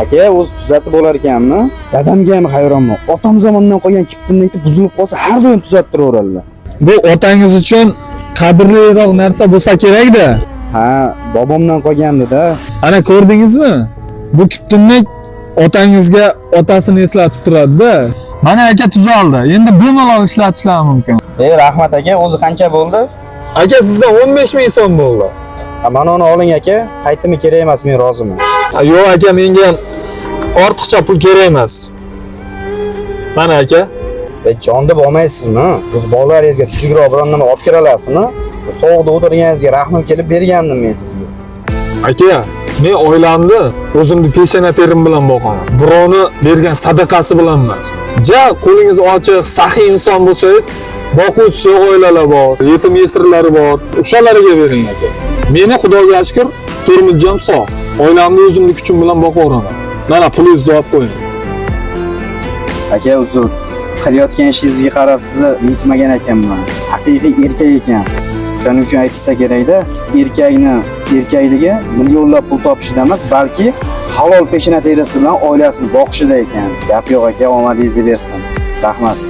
Aka, o'zi tuzatib bo'lar ekanmi? Dadamga ham hayronman. Otam zamonidan qolgan kiptimlikni buzilib qolsa, har doim tuzatiraveradilar. Bu otangiz uchun qadrliroq narsa bo'lsa kerak-da. Ha, bobomdan qolgandi-da. Ana ko'rdingizmi? Bu kiptimlik otangizga otasini eslatib turadi-da. Mana aka tuzaldi. Endi bemalol ishlatishlar mumkin. Rahmat aka, o'zi qancha bo'ldi? Aka sizdan 15 ming so'm bo'ldi. Mana uni oling aka, qaytimi kerak emas, men roziman. Yo'q aka, menga ortiqcha pul kerak emas. Mana aka. Jon deb olmaysizmi? O'z bolalaringizga tuzukroq biron nima olib kira olasizmi? Sovuqda o'tirganingizga rahmim kelib bergandim men sizga. Aka, men oilamni o'zimni peshana terim bilan boqaman. Birovni bergan sadaqasi bilan emas. Ja qo'lingiz ochiq, saxiy inson bo'lsangiz, boquvchi oilalar bor, yetim yesirlari bor. O'shalarga bering aka. Meni Xudoga shukr, turmushim sog'. Oilamni o'zimni kuchim bilan boqaveraman. Mana pulingizni olib qo'ying. Aka, uzr. Qilayotgan ishingizga qarab sizni mensimagan ekanman. Haqiqiy erkak ekansiz. Shuning uchun aytsa kerak-da, erkakligi millionlab pul topishida emas, balki halol peshana terisi bilan oilasini boqishida ekan. Gap yo'q aka, omadingizni bersin. Rahmat.